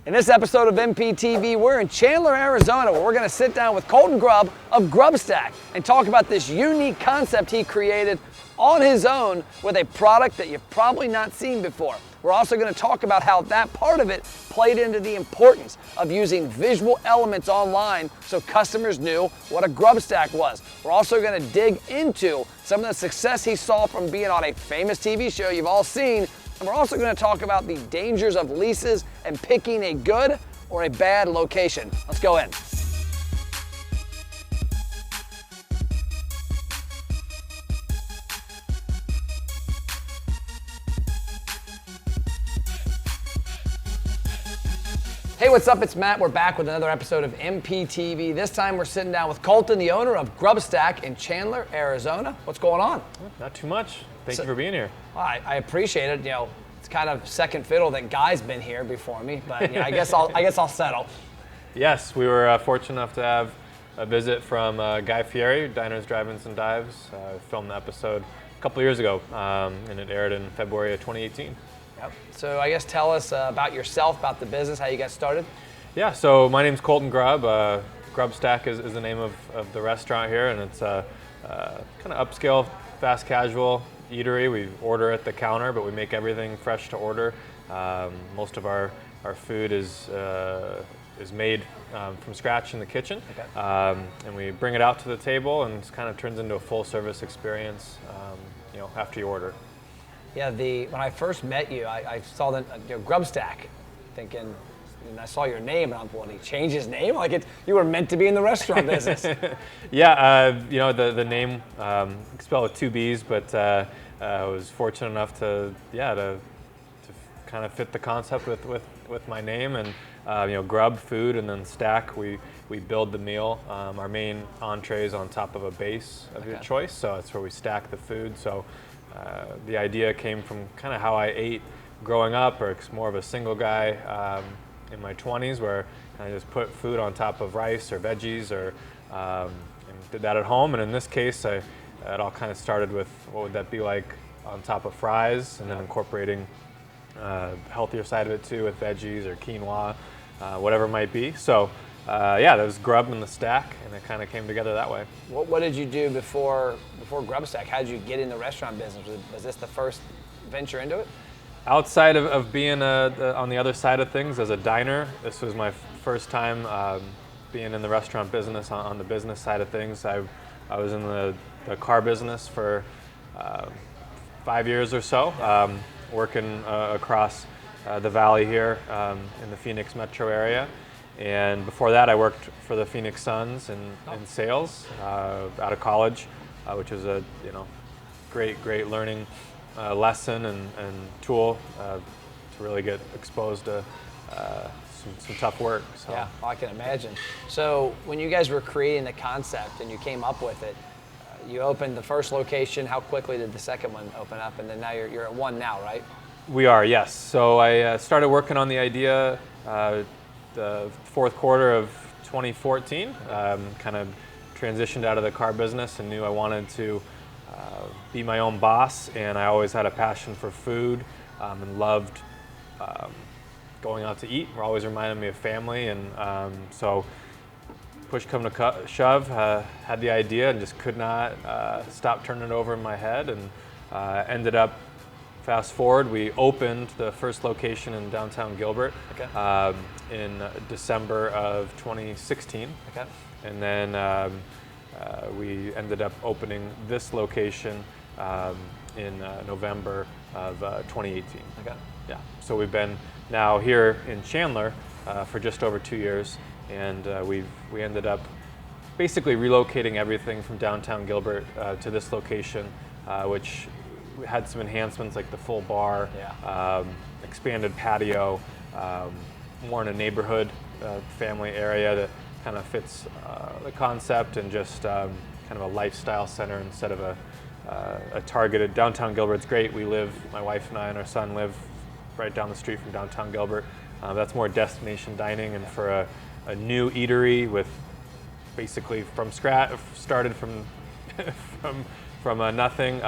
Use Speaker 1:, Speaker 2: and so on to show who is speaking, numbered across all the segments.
Speaker 1: In this episode of MPTV, we're in Chandler, Arizona, where we're going to sit down with Colton Grubb of Grubstack and talk about this unique concept he created on his own with a product that you've probably not seen before. We're also going to talk about how that part of it played into the importance of using visual elements online so customers knew what a Grubstack was. We're also going to dig into some of the success he saw from being on a famous TV show you've all seen. And we're also going to talk about the dangers of leases and picking a good or a bad location. Let's go in. Hey, what's up? It's Matt. We're back with another episode of MPTV. This time we're sitting down with Colton, the owner of Grubstack in Chandler, Arizona. What's going on?
Speaker 2: Not too much. Thank you for being here.
Speaker 1: I appreciate it. You know, it's kind of second fiddle that Guy's been here before me, but you know, I guess I'll settle.
Speaker 2: Yes, we were fortunate enough to have a visit from Guy Fieri, Diners, Drive-Ins, and Dives. Filmed the episode a couple years ago, and it aired in February of 2018.
Speaker 1: Yep. So I guess tell us about yourself, about the business, how you got started.
Speaker 2: Yeah, so my name's Colton Grubb. Grubstack is the name of the restaurant here, and it's a kind of upscale, fast casual eatery. We order at the counter, but we make everything fresh to order. Most of our food is made from scratch in the kitchen, and we bring it out to the table, and it kind of turns into a full service experience, after you order.
Speaker 1: Yeah, when I first met you, I saw the Grubstack, thinking, and I saw your name, and I'm going, he changed his name? Like you were meant to be in the restaurant business.
Speaker 2: Yeah, the name spelled with two B's, but I was fortunate enough to kind of fit the concept with my name, and grub, food, and then stack. We build the meal. Our main entree is on top of a base of your choice, so that's where we stack the food. So the idea came from kind of how I ate growing up, or more of a single guy in my 20s, where I just put food on top of rice or veggies, and did that at home. And in this case, it all kind of started with what would that be like on top of fries, and then incorporating healthier side of it too with veggies or quinoa, whatever it might be. So that was Grub and the stack, and it kind of came together that way.
Speaker 1: What did you do before Grubstack? How did you get in the restaurant business? Was this the first venture into it?
Speaker 2: Outside of being on the other side of things as a diner, this was my first time being in the restaurant business on the business side of things. I was in the car business for 5 years or so, working across the valley here in the Phoenix metro area. And before that, I worked for the Phoenix Suns in sales out of college, which was a great learning lesson and tool to really get exposed to some tough work. So.
Speaker 1: Yeah, I can imagine. So when you guys were creating the concept and you came up with it, you opened the first location. How quickly did the second one open up? And then now you're at one now, right?
Speaker 2: We are, yes. So I started working on the idea the fourth quarter of 2014, kind of transitioned out of the car business and knew I wanted to be my own boss, and I always had a passion for food and loved going out to eat. It always reminded me of family, and so push come to shove, had the idea and just could not stop turning it over in my head, and ended up, fast forward, we opened the first location in downtown Gilbert in December of 2016. And then we ended up opening this location in November of 2018. Yeah. So we've been now here in Chandler for just over 2 years, and we ended up basically relocating everything from downtown Gilbert to this location, which we had some enhancements like the full bar, expanded patio, more in a neighborhood family area that kind of fits the concept, and just kind of a lifestyle center instead of a targeted. Downtown Gilbert's great. My wife and I and our son live right down the street from downtown Gilbert. That's more destination dining, and for a new eatery with basically from scratch, started from nothing.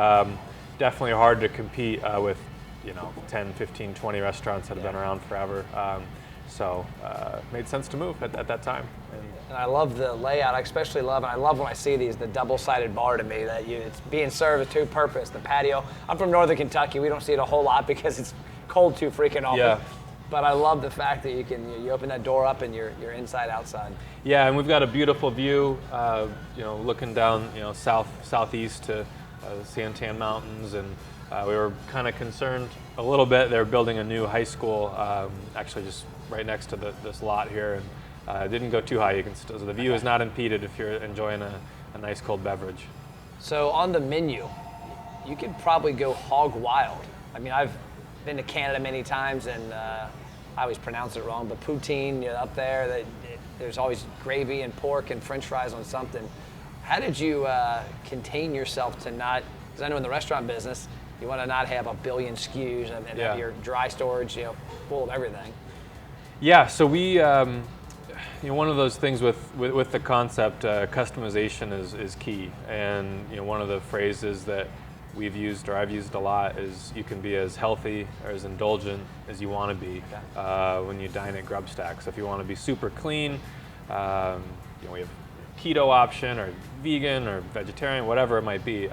Speaker 2: Definitely hard to compete with 10, 15, 20 restaurants that have been around forever. So made sense to move at that time.
Speaker 1: And I love the layout. I especially love, and I love when I see these, the double-sided bar to me, that it's being served with two purpose. The patio. I'm from Northern Kentucky. We don't see it a whole lot because it's cold too freaking often.
Speaker 2: Yeah.
Speaker 1: But I love the fact that you open that door up and you're inside outside.
Speaker 2: Yeah, and we've got a beautiful view, looking down, southeast to the Santan Mountains, and we were kind of concerned a little bit. They're building a new high school, actually just right next to this lot here, and didn't go too high. So the view is not impeded if you're enjoying a nice cold beverage.
Speaker 1: So on the menu, you could probably go hog wild. I mean, I've been to Canada many times, and I always pronounce it wrong, but poutine up there, there's always gravy and pork and french fries on something. How did you contain yourself to not, because I know in the restaurant business, you want to not have a billion SKUs and have your dry storage full of everything.
Speaker 2: Yeah, so we, one of those things with the concept, customization is key. And one of the phrases that we've used, or I've used a lot, is you can be as healthy or as indulgent as you want to be when you dine at Grubstack. So if you want to be super clean, we have keto option or vegan or vegetarian, whatever it might be.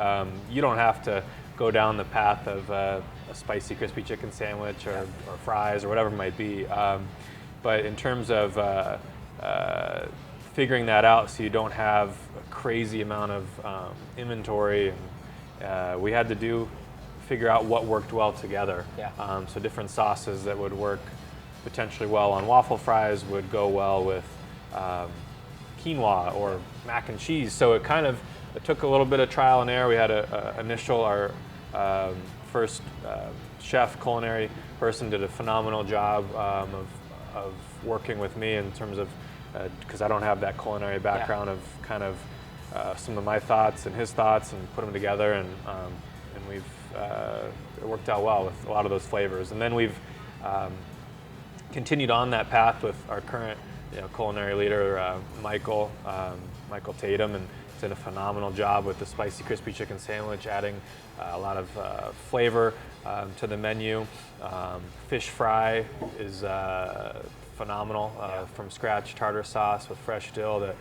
Speaker 2: You don't have to go down the path of a spicy crispy chicken sandwich or fries or whatever it might be. But in terms of figuring that out so you don't have a crazy amount of inventory, we had to figure out what worked well together. So different sauces that would work potentially well on waffle fries would go well with quinoa or mac and cheese. So it took a little bit of trial and error. We had our first chef, culinary person, did a phenomenal job of working with me in terms of, because I don't have that culinary background, of kind of some of my thoughts and his thoughts and put them together, and we've it worked out well with a lot of those flavors. And then we've continued on that path with our current culinary leader, Michael Tatum, and he's done a phenomenal job with the spicy crispy chicken sandwich, adding a lot of flavor to the menu. Fish fry is phenomenal, from scratch tartar sauce with fresh dill that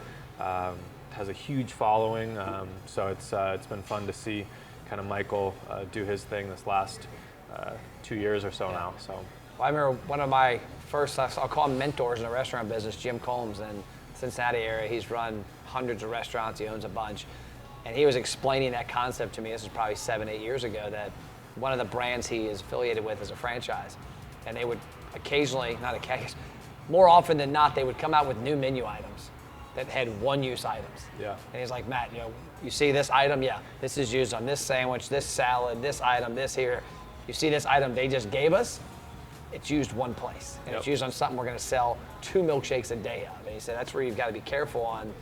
Speaker 2: has a huge following. So it's been fun to see kind of Michael do his thing this last 2 years or so now. So.
Speaker 1: Well, I remember one of my first, I'll call them mentors in the restaurant business, Jim Combs in Cincinnati area. He's run hundreds of restaurants, he owns a bunch. And he was explaining that concept to me, this was probably 7-8 years ago, that one of the brands he is affiliated with is a franchise. And they would more often than not, they would come out with new menu items that had one-use items. And he's like, Matt, you see this item? Yeah, this is used on this sandwich, this salad, this item, this here. You see this item they just gave us? It's used one place, and it's used on something we're going to sell 2 milkshakes a day of. And he said that's where you've got to be careful on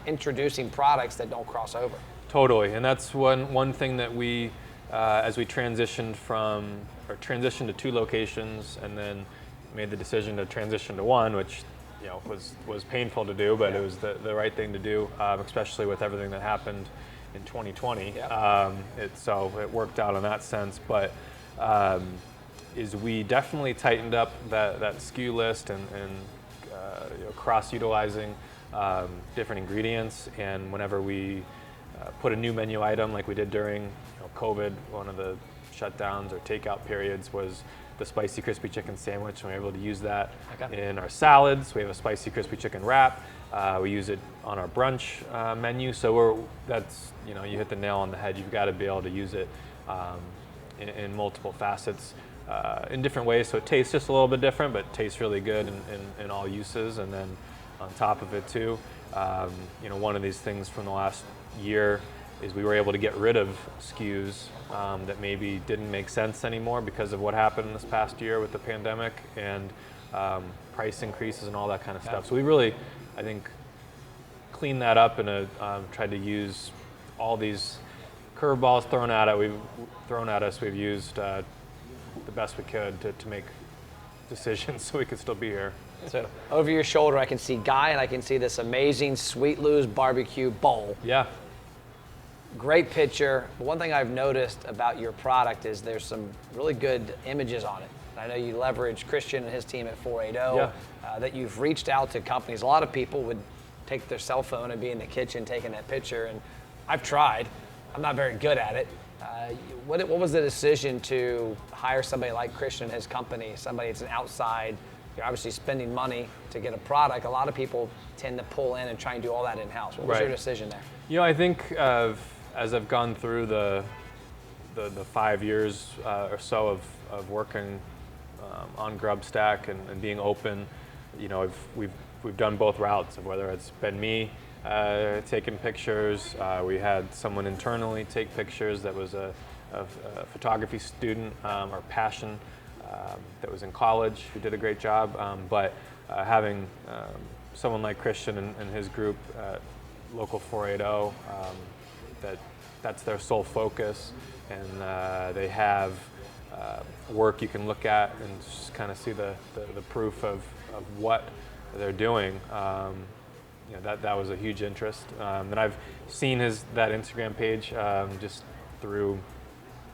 Speaker 1: introducing products that don't cross over.
Speaker 2: Totally, and that's one thing that we, as we transitioned to 2 locations, and then made the decision to transition to 1, which was painful to do, but it was the right thing to do, especially with everything that happened in 2020. So it worked out in that sense, but. Is we definitely tightened up that SKU list and cross-utilizing different ingredients. And whenever we put a new menu item, like we did during COVID, one of the shutdowns or takeout periods was the spicy crispy chicken sandwich, and we're able to use that in our salads. We have a spicy crispy chicken wrap. We use it on our brunch menu. So you hit the nail on the head. You've got to be able to use it in multiple facets. In different ways, so it tastes just a little bit different, but tastes really good in all uses. And then on top of it too, one of these things from the last year is we were able to get rid of SKUs that maybe didn't make sense anymore because of what happened this past year with the pandemic and price increases and all that kind of stuff. So we really, I think, cleaned that up and tried to use all these curveballs thrown at us. We've used the best we could to make decisions so we could still be here.
Speaker 1: So over your shoulder, I can see Guy, and I can see this amazing Sweet Lou's barbecue bowl. Great picture. But one thing I've noticed about your product is there's some really good images on it. I know you leverage Christian and his team at 480,
Speaker 2: Yeah.
Speaker 1: that you've reached out to companies. A lot of people would take their cell phone and be in the kitchen taking that picture, and I've tried. I'm not very good at it. What was the decision to hire somebody like Christian and his company, somebody that's an outside, you're obviously spending money to get a product. A lot of people tend to pull in and try and do all that in-house. What was your decision there?
Speaker 2: You know, I think as I've gone through the 5 years or so of working on Grubstack and being open, you know, we've done both routes of whether it's been me taking pictures. We had someone internally take pictures that was a photography student or passion that was in college who did a great job. But having someone like Christian and his group at Local 480, that's their sole focus, and they have work you can look at and just kind of see the proof of what they're doing. You know, that was a huge interest. And I've seen that Instagram page just through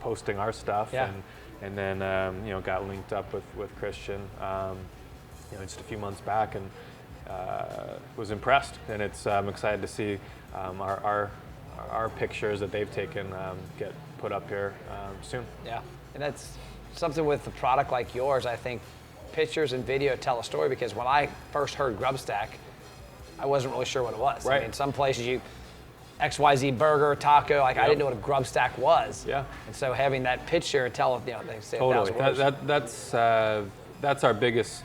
Speaker 2: posting our stuff, and then you know, got linked up with Christian you know, just a few months back, and was impressed. And I'm excited to see our pictures that they've taken get put up here soon.
Speaker 1: Yeah, and that's something with a product like yours. I think pictures and video tell a story, because when I first heard Grubstack, I wasn't really sure what it was.
Speaker 2: Right.
Speaker 1: I mean, some places XYZ burger, taco, like, I didn't know what a Grubstack was.
Speaker 2: Yeah.
Speaker 1: And so having that picture tell, you know, they say
Speaker 2: Totally.
Speaker 1: 1,000 words.
Speaker 2: That's our biggest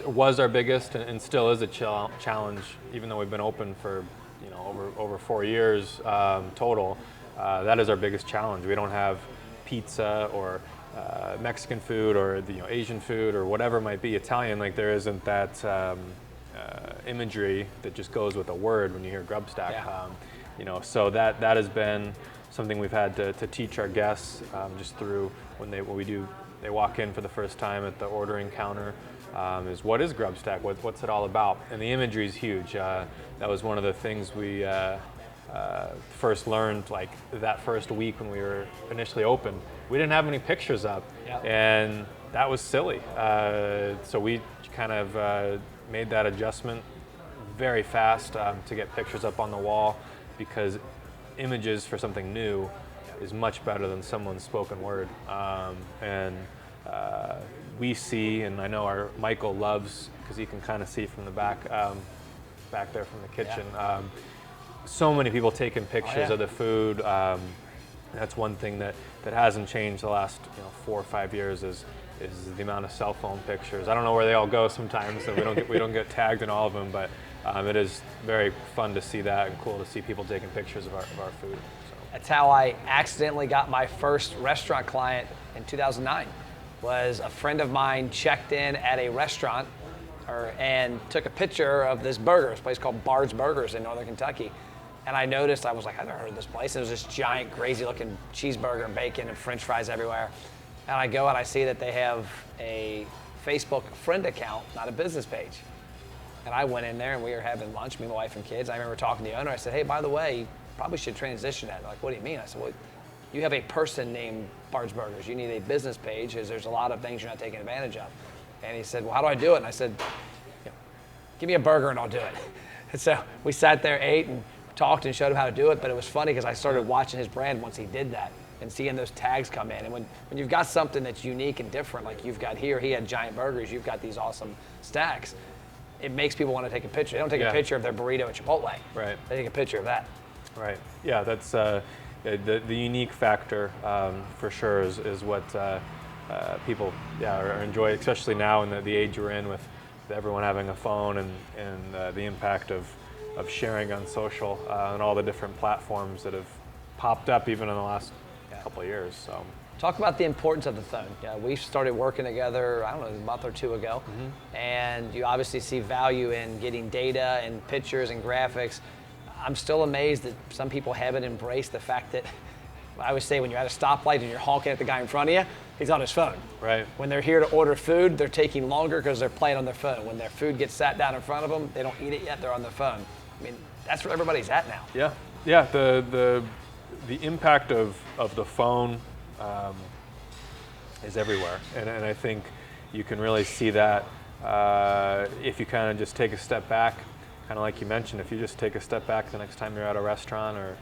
Speaker 2: was our biggest and still is a challenge, even though we've been open for, you know, over 4 years total. That is our biggest challenge. We don't have pizza or Mexican food or Asian food or whatever it might be, Italian. Like, there isn't that imagery that just goes with a word when you hear Grubstack.
Speaker 1: Yeah.
Speaker 2: You know, so that has been something we've had to teach our guests just through when they walk in for the first time at the ordering counter. Is what is Grubstack? What's it all about? And the imagery is huge. That was one of the things we first learned, like that first week when we were initially open. We didn't have any pictures up, and that was silly. So we kind of made that adjustment very fast to get pictures up on the wall, because images for something new is much better than someone's spoken word. And we see, and I know our Michael loves, because he can kind of see from the back there from the kitchen. So many people taking pictures of the food. That's one thing that hasn't changed the last 4 or 5 years is the amount of cell phone pictures. I don't know where they all go sometimes, and we don't get tagged in all of them, but it is very fun to see that and cool to see people taking pictures of our food. So.
Speaker 1: That's how I accidentally got my first restaurant client in 2009. Was a friend of mine checked in at a restaurant and took a picture of this burger, this place called Bard's Burgers in Northern Kentucky. And I noticed, I was like, I've never heard of this place. And it was this giant, crazy looking cheeseburger and bacon and French fries everywhere. And I go and I see that they have a Facebook friend account, not a business page. And I went in there and we were having lunch, me, my wife, and kids. I remember talking to the owner. I said, hey, by the way, you probably should transition that. They're like, what do you mean? I said, well, you have a person named Bard's Burgers. You need a business page, because there's a lot of things you're not taking advantage of. And he said, well, how do I do it? And I said, give me a burger and I'll do it. And so we sat there, ate, and talked and showed him how to do it. But it was funny because I started watching his brand once he did that and seeing those tags come in. And when you've got something that's unique and different, like you've got here, he had giant burgers, you've got these awesome stacks, it makes people want to take a picture. They don't take a picture of their burrito at Chipotle.
Speaker 2: Right.
Speaker 1: They take a picture of that.
Speaker 2: Right. Yeah, that's the unique factor for sure is what people are enjoy, especially now in the age we're in with everyone having a phone and the impact of sharing on social and all the different platforms that have popped up even in the last couple of years. So.
Speaker 1: Talk about the importance of the phone. We started working together, I don't know, a month or two ago, and you obviously see value in getting data and pictures and graphics. I'm still amazed that some people haven't embraced the fact that, I always say, when you're at a stoplight and you're honking at the guy in front of you, he's on his phone.
Speaker 2: Right.
Speaker 1: When they're here to order food, they're taking longer because they're playing on their phone. When their food gets sat down in front of them, they don't eat it yet, they're on their phone. I mean, that's where everybody's at now.
Speaker 2: Yeah. The impact of the phone is everywhere. And I think you can really see that if you kind of just take a step back, kind of like you mentioned, if you just take a step back the next time you're at a restaurant or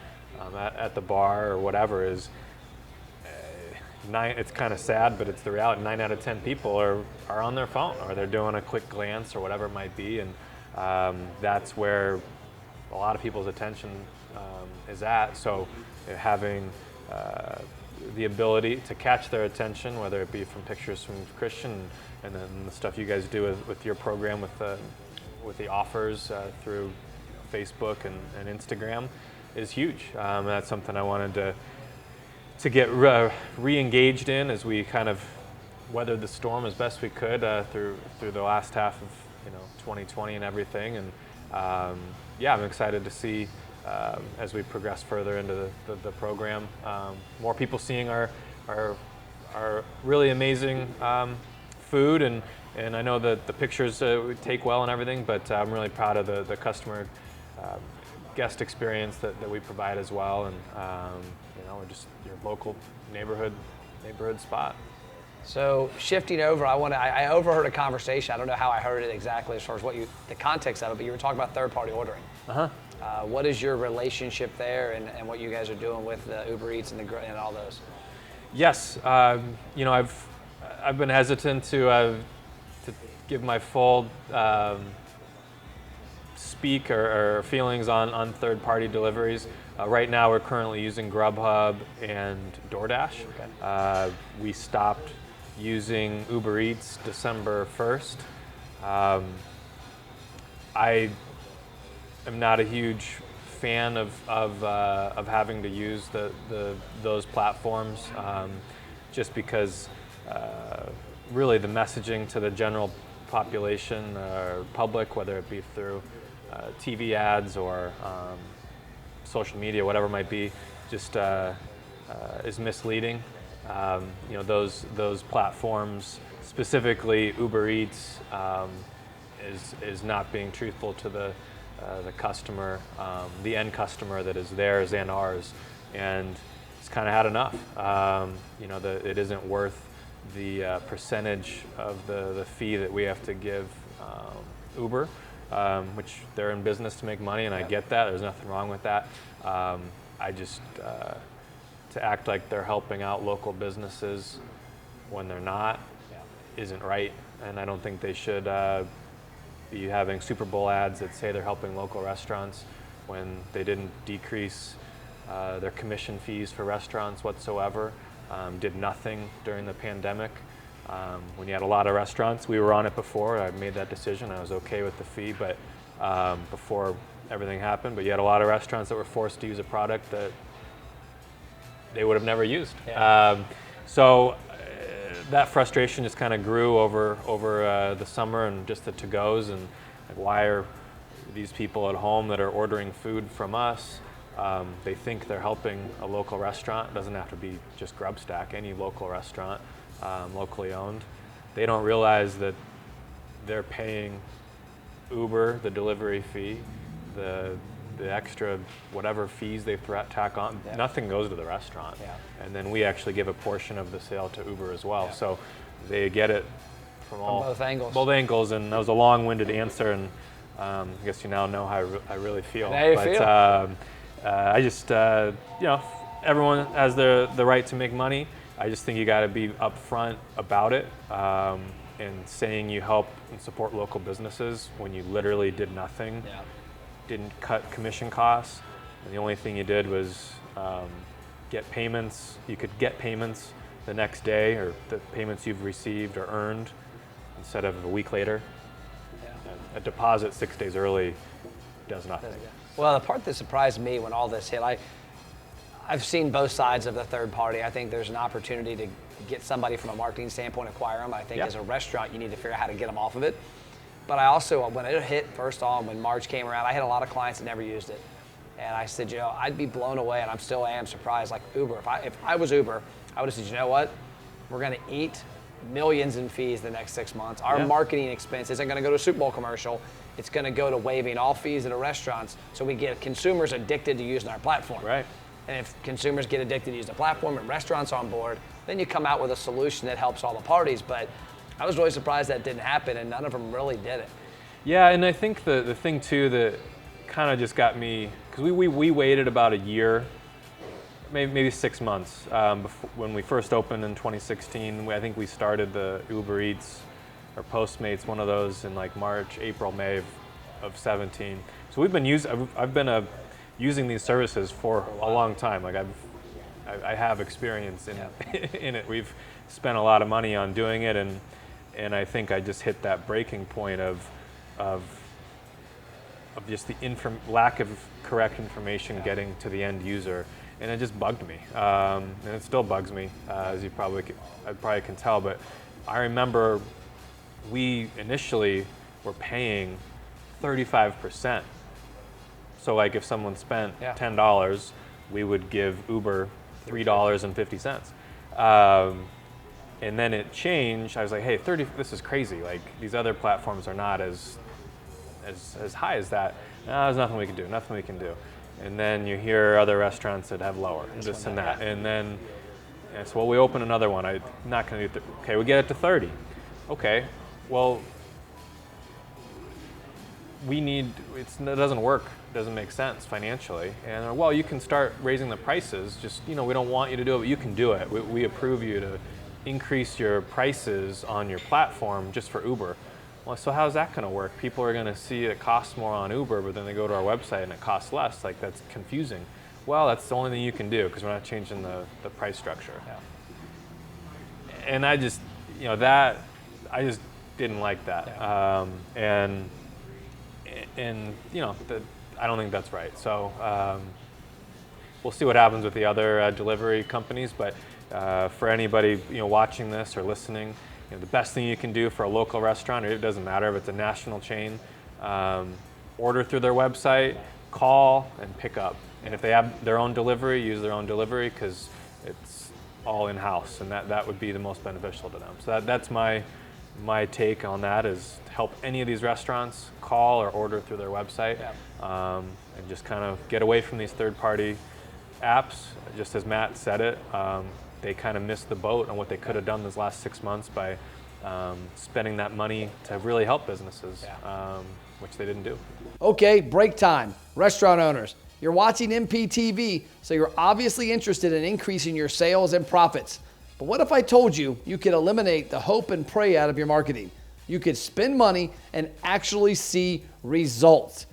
Speaker 2: at the bar or whatever, it's kind of sad, but it's the reality. 9 out of 10 people are on their phone, or they're doing a quick glance or whatever it might be, and that's where a lot of people's attention is at. So having the ability to catch their attention, whether it be from pictures from Christian and then the stuff you guys do with your program with the offers through Facebook and Instagram, is huge. That's something I wanted to get re-engaged in as we kind of weathered the storm as best we could through the last half of 2020 and everything. And yeah, I'm excited to see as we progress further into the program, more people seeing our really amazing food, and I know that the pictures we take well and everything, but I'm really proud of the customer guest experience that we provide as well, and we're just your local neighborhood spot.
Speaker 1: So shifting over, I overheard a conversation. I don't know how I heard it exactly as far as the context of it, but you were talking about third-party ordering. What is your relationship there, and what you guys are doing with the Uber Eats and all those?
Speaker 2: Yes, I've been hesitant to give my full speak or feelings on third-party deliveries. Right now, we're currently using Grubhub and DoorDash. Okay. We stopped using Uber Eats December 1st. I am not a huge fan of having to use those platforms, just because really the messaging to the general population or public, whether it be through TV ads or social media, whatever it might be, just is misleading. Those platforms, specifically Uber Eats, is not being truthful to the customer, the end customer that is theirs and ours, and it's kind of had enough. It isn't worth the percentage of the fee that we have to give Uber, which they're in business to make money, and I get that. There's nothing wrong with that. I just to act like they're helping out local businesses when they're not isn't right, and I don't think they should be having Super Bowl ads that say they're helping local restaurants when they didn't decrease their commission fees for restaurants whatsoever, did nothing during the pandemic. When you had a lot of restaurants, we were on it before, I made that decision, I was okay with the fee, but before everything happened, but you had a lot of restaurants that were forced to use a product that they would have never used. So that frustration just kind of grew over the summer, and just the to-goes, and like, why are these people at home that are ordering food from us, they think they're helping a local restaurant. It doesn't have to be just Grubstack, any local restaurant, locally owned. They don't realize that they're paying Uber the delivery fee, the extra whatever fees they tack on. Nothing goes to the restaurant, and then we actually give a portion of the sale to Uber as well. So they get it from
Speaker 1: both
Speaker 2: angles. And that was a long-winded answer, and I guess you now know how I really feel. I just everyone has the right to make money. I just think you got to be upfront about it, and saying you help and support local businesses when you literally did nothing. Didn't cut commission costs, and the only thing you did was get payments. You could get payments the next day, or the payments you've received or earned, instead of a week later. A deposit 6 days early does nothing.
Speaker 1: Well, the part that surprised me when all this hit, I've seen both sides of the third party. I think there's an opportunity to get somebody from a marketing standpoint, acquire them. I think as a restaurant, you need to figure out how to get them off of it. But I also, when it hit first on, when March came around, I had a lot of clients that never used it. And I said, I'd be blown away, and I'm still am surprised. Like Uber, if I was Uber, I would have said, you know what? We're going to eat millions in fees the next 6 months. Our marketing expense isn't going to go to a Super Bowl commercial. It's going to go to waiving all fees at the restaurants, so we get consumers addicted to using our platform.
Speaker 2: Right.
Speaker 1: And if consumers get addicted to using the platform and restaurants on board, then you come out with a solution that helps all the parties. But I was really surprised that didn't happen, and none of them really did it.
Speaker 2: Yeah, and I think the thing too that kind of just got me, because we waited about a year, maybe 6 months before, when we first opened in 2016. I think we started the Uber Eats or Postmates, one of those, in like March, April, May of 17. So we've been I've been using these services for a long time. Like I have experience in it. We've spent a lot of money on doing it, and I think I just hit that breaking point of just the lack of correct information getting to the end user, and it just bugged me, and it still bugs me, as I probably can tell. But I remember we initially were paying 35%. So like if someone spent $10, we would give Uber $3.50. And then it changed. I was like, hey, this is crazy. Like these other platforms are not as high as that. No, there's nothing we can do. And then you hear other restaurants that have lower, this and that. And then, so well, we open another one. I'm not going to do, okay, we get it to 30. Okay, well, it doesn't work. It doesn't make sense financially. And well, you can start raising the prices. Just, we don't want you to do it, but you can do it. We approve you to increase your prices on your platform just for Uber. Well, so how's that going to work? People are going to see it costs more on Uber, but then they go to our website and it costs less. Like, that's confusing. Well, that's the only thing you can do because we're not changing the price structure.
Speaker 1: Yeah.
Speaker 2: And I just, I just didn't like that.
Speaker 1: Yeah.
Speaker 2: I don't think that's right. So we'll see what happens with the other delivery companies. But for anybody watching this or listening, the best thing you can do for a local restaurant, it doesn't matter if it's a national chain, order through their website, call, and pick up. And if they have their own delivery, use their own delivery because it's all in-house, and that would be the most beneficial to them. So that's my take on that, is to help any of these restaurants call or order through their website, and just kind of get away from these third-party apps. Just as Matt said it, they kind of missed the boat on what they could have done this last 6 months by spending that money to really help businesses, which they didn't do.
Speaker 1: Okay, break time. Restaurant owners, you're watching MPTV, so you're obviously interested in increasing your sales and profits. But what if I told you could eliminate the hope and pray out of your marketing? You could spend money and actually see results.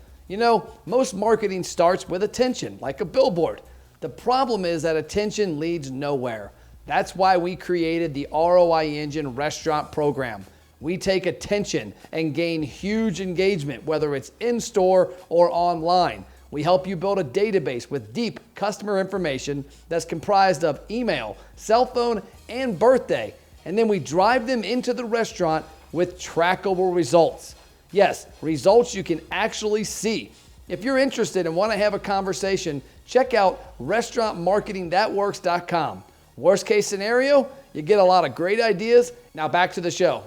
Speaker 1: Most marketing starts with attention, like a billboard. The problem is that attention leads nowhere. That's why we created the ROI Engine Restaurant Program. We take attention and gain huge engagement, whether it's in-store or online. We help you build a database with deep customer information that's comprised of email, cell phone, and birthday. And then we drive them into the restaurant with trackable results. Yes, results you can actually see. If you're interested and want to have a conversation, check out restaurantmarketingthatworks.com. Worst case scenario, you get a lot of great ideas. Now back to the show.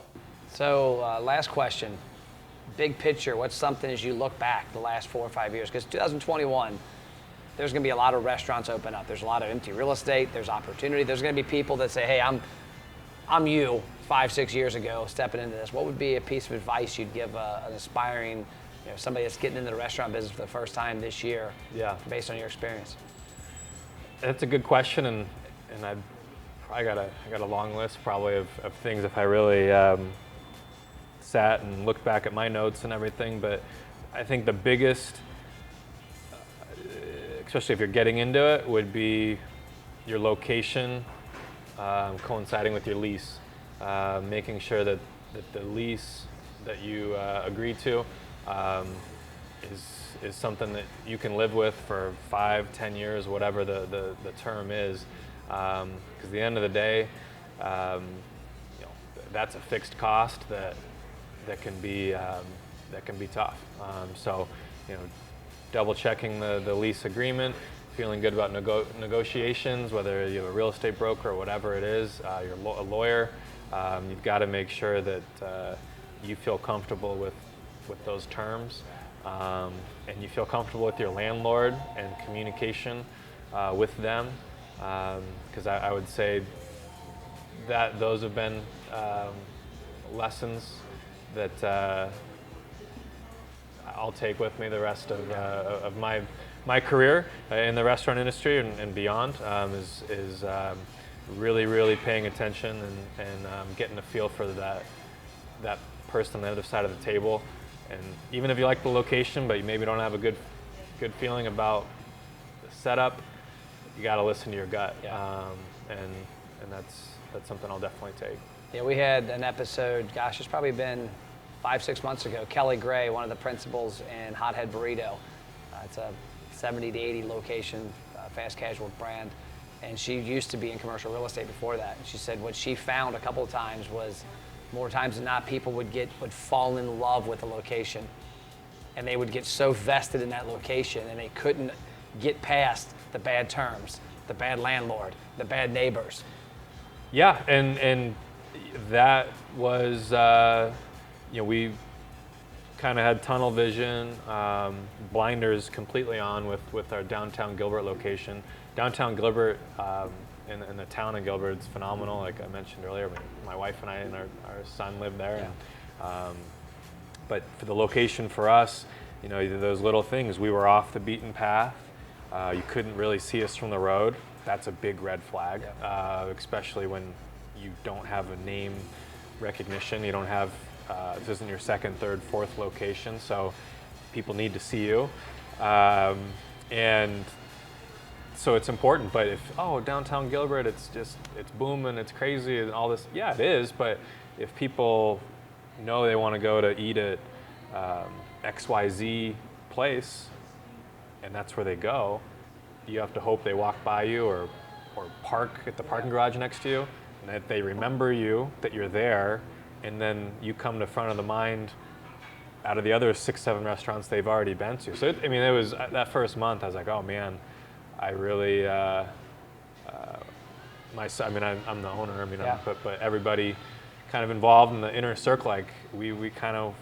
Speaker 1: So last question, big picture, what's something as you look back the last 4 or 5 years? Because 2021, there's going to be a lot of restaurants open up. There's a lot of empty real estate. There's opportunity. There's going to be people that say, hey, I'm you 5, 6 years ago stepping into this. What would be a piece of advice you'd give an aspiring, somebody that's getting into the restaurant business for the first time this year, based on your experience?
Speaker 2: That's a good question, and I got a long list probably of things if I really sat and looked back at my notes and everything. But I think the biggest, especially if you're getting into it, would be your location coinciding with your lease. Making sure that the lease that you agree to is something that you can live with for 5, 10 years, whatever the term is. Because at the end of the day, that's a fixed cost that can be tough. So, double checking the lease agreement, feeling good about negotiations, whether you have a real estate broker or whatever it is, you're a lawyer. You've got to make sure that you feel comfortable with those terms, and you feel comfortable with your landlord and communication with them. Because I would say those have been lessons that I'll take with me the rest of my career in the restaurant industry and beyond. Is really paying attention and getting a feel for that person on the other side of the table. And even if you like the location, but you maybe don't have a good feeling about the setup, you got to listen to your gut.
Speaker 1: Yeah.
Speaker 2: And that's something I'll definitely take.
Speaker 1: Yeah, we had an episode, gosh, it's probably been 5-6 months ago. Kelly Gray, one of the principals in Hothead Burrito. It's a 70 to 80 location fast casual brand. And she used to be in commercial real estate before that. And she said what she found a couple of times was more times than not, people would fall in love with the location. And they would get so vested in that location and they couldn't get past the bad terms, the bad landlord, the bad neighbors.
Speaker 2: Yeah, and that was, we kind of had tunnel vision, blinders completely on with our downtown Gilbert location. Downtown Gilbert, in the town of Gilbert, it's phenomenal. Like I mentioned earlier, my wife and I and our son live there.
Speaker 1: Yeah.
Speaker 2: And, but for the location for us, those little things, we were off the beaten path. You couldn't really see us from the road. That's a big red flag, especially when you don't have a name recognition. You don't have, this isn't your second, third, fourth location, so people need to see you. And so it's important, but downtown Gilbert, it's booming, it's crazy and all this. Yeah, it is, but if people know they want to go to eat at XYZ place, and that's where they go, you have to hope they walk by you or park at the parking garage next to you, and that they remember you, that you're there, and then you come to front of the mind out of the other 6-7 restaurants they've already been to. So it was that first month, I was like, oh man, I really, I'm the owner, but everybody kind of involved in the inner circle, like we kind of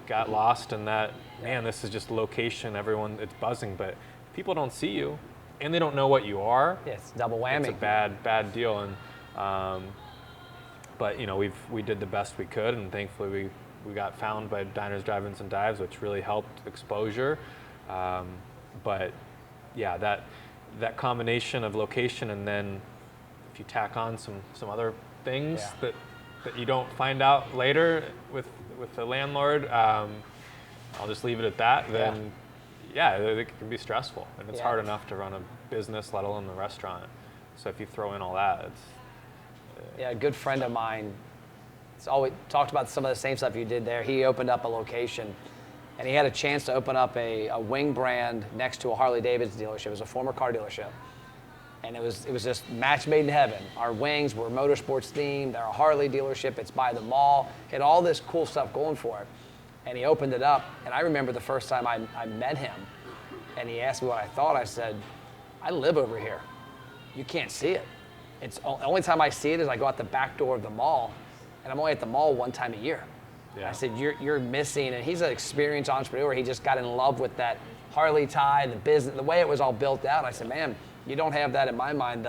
Speaker 2: got lost in that, man, this is just location, everyone, it's buzzing, but people don't see you and they don't know what you are.
Speaker 1: Yeah, it's double whammy.
Speaker 2: It's a bad deal. And, but we did the best we could, and thankfully we got found by Diners, Drive-Ins, and Dives, which really helped exposure. But yeah, that combination of location, and then if you tack on some other things that you don't find out later with the landlord, I'll just leave it at that. Then it can be stressful, and it's hard enough to run a business, let alone the restaurant. So if you throw in all that, it's
Speaker 1: a good friend of mine, it's always talked about some of the same stuff you did there. He opened up a location, and he had a chance to open up a wing brand next to a Harley Davidson dealership. It was a former car dealership. And it was just match made in heaven. Our wings were motorsports themed. They're a Harley dealership. It's by the mall. It had all this cool stuff going for it. And he opened it up. And I remember the first time I met him, and he asked me what I thought. I said, I live over here. You can't see it. It's the only time I see it is I go out the back door of the mall, and I'm only at the mall one time a year. Yeah. I said, you're missing, and he's an experienced entrepreneur. He just got in love with that Harley tie, the business, the way it was all built out. I said, man, you don't have that in my mind,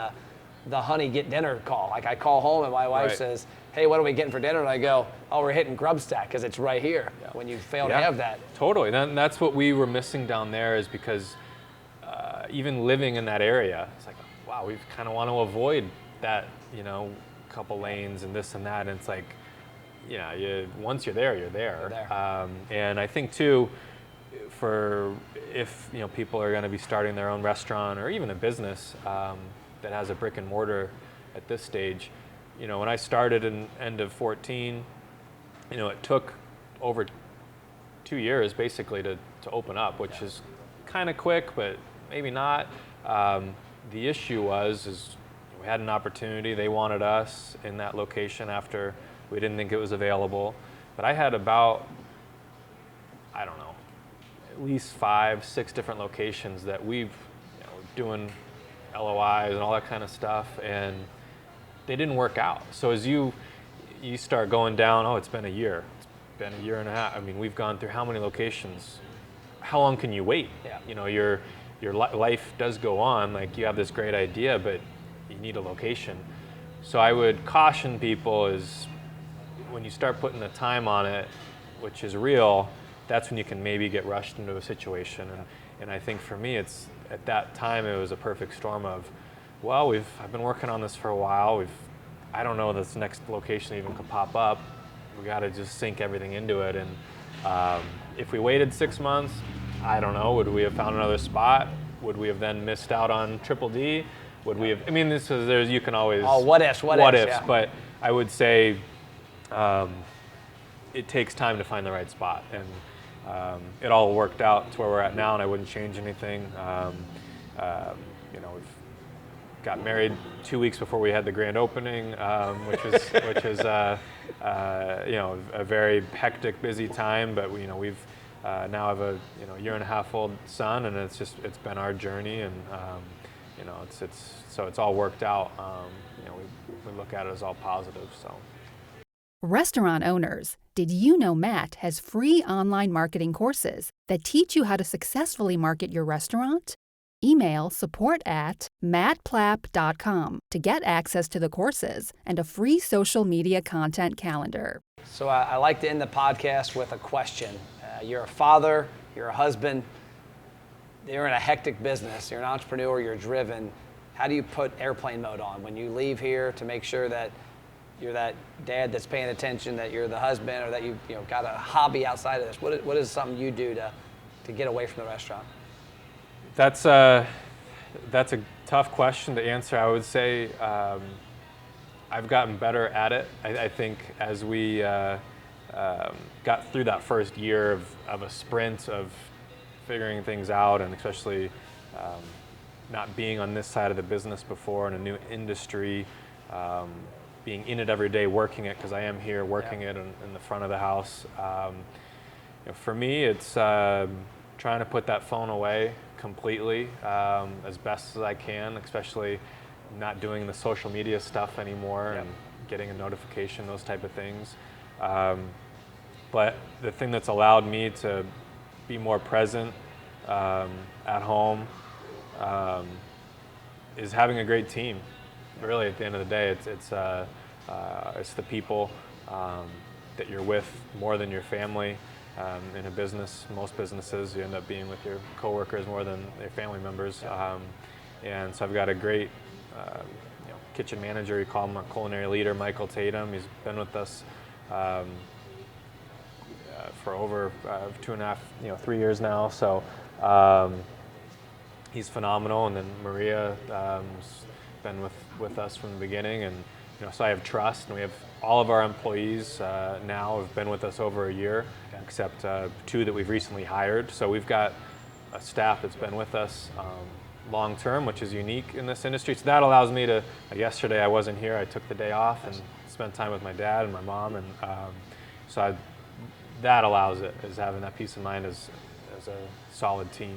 Speaker 1: the honey get dinner call. Like I call home and my wife says, hey, what are we getting for dinner? And I go, oh, we're hitting Grubstack because it's right here. Yeah. When you fail to have that.
Speaker 2: Totally, and that's what we were missing down there, is because even living in that area, it's like, wow, we kind of want to avoid that, couple lanes and this and that. And it's like, once you're there, you're there. And I think too, for if people are going to be starting their own restaurant or even a business that has a brick and mortar at this stage, when I started in end of 14, it took over 2 years basically to open up, which is kind of quick, but maybe not. The issue is we had an opportunity. They wanted us in that location after we didn't think it was available. But I had about, I don't know, at least 5-6 different locations that we've doing LOIs and all that kind of stuff, and they didn't work out. So as you start going down, it's been a year. It's been a year and a half. I mean, we've gone through how many locations? How long can you wait? Yeah. Your life does go on. Like, you have this great idea, but you need a location. So I would caution people is when you start putting the time on it, which is real, that's when you can maybe get rushed into a situation. And I think for me, it's at that time it was a perfect storm of, well, I've been working on this for a while. I don't know this next location even could pop up. We got to just sink everything into it. And if we waited 6 months, I don't know. Would we have found another spot? Would we have then missed out on Triple D? Would we have? I mean, you can always.
Speaker 1: Oh, what ifs?
Speaker 2: Yeah. But I would say it takes time to find the right spot, and it all worked out to where we're at now, and I wouldn't change anything. We've got married 2 weeks before we had the grand opening, which is a very hectic, busy time. But we've now have a year and a half old son, and it's been our journey, and it's all worked out. We look at it as all positive. So.
Speaker 3: Restaurant owners, did you know Matt has free online marketing courses that teach you how to successfully market your restaurant? Email support@mattplapp.com to get access to the courses and a free social media content calendar.
Speaker 1: So I like to end the podcast with a question. You're a father, you're a husband, you're in a hectic business, you're an entrepreneur, you're driven. How do you put airplane mode on when you leave here to make sure that you're that dad that's paying attention, that you're the husband, or that you got a hobby outside of this? What is something you do to get away from the restaurant?
Speaker 2: That's a tough question to answer. I would say I've gotten better at it. I think as we got through that first year of a sprint of figuring things out, and especially not being on this side of the business before in a new industry, being in it every day, working it, because I am here working it in the front of the house. For me, it's trying to put that phone away completely as best as I can, especially not doing the social media stuff anymore and getting a notification, those type of things. But the thing that's allowed me to be more present at home is having a great team. Really, at the end of the day, it's the people that you're with more than your family. In a business, most businesses, you end up being with your coworkers more than your family members. And so I've got a great kitchen manager. We call him our culinary leader, Michael Tatum. He's been with us for over 2.5, 3 years now. So he's phenomenal. And then Maria has been with us from the beginning, and so I have trust, and we have all of our employees now have been with us over a year, except 2 that we've recently hired. So we've got a staff that's been with us long term, which is unique in this industry. So that allows me to. Yesterday I wasn't here. I took the day off and spent time with my dad and my mom, and that allows it, is having that peace of mind as a solid team.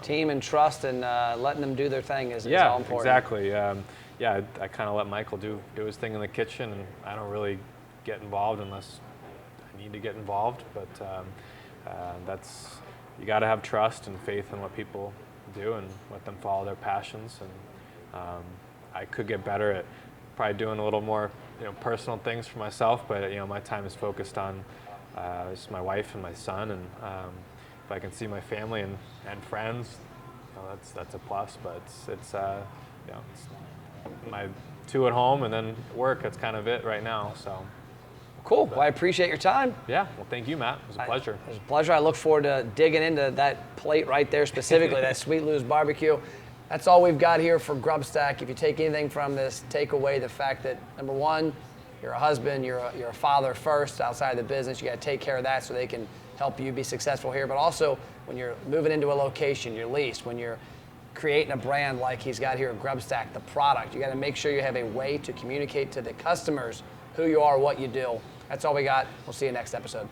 Speaker 1: Team and trust, and letting them do their thing is all important.
Speaker 2: Exactly. I kind of let Michael do his thing in the kitchen, and I don't really get involved unless I need to get involved. But you got to have trust and faith in what people do and let them follow their passions. And I could get better at probably doing a little more personal things for myself, but my time is focused on just my wife and my son, and if I can see my family and friends, that's a plus. But it's my 2 at home and then work. That's kind of it right now. So
Speaker 1: cool. Well, I appreciate your time.
Speaker 2: Yeah. Well, thank you, Matt. It was a pleasure.
Speaker 1: It was a pleasure. I look forward to digging into that plate right there, specifically that Sweet Lou's barbecue. That's all we've got here for Grubstack. If you take anything from this, take away the fact that, number one, you're a husband, you're a father first outside the business. You got to take care of that so they can help you be successful here. But also, when you're moving into a location, your lease, when you're creating a brand like he's got here at Grubstack, the product, you got to make sure you have a way to communicate to the customers who you are, what you do. That's all we got. We'll see you next episode.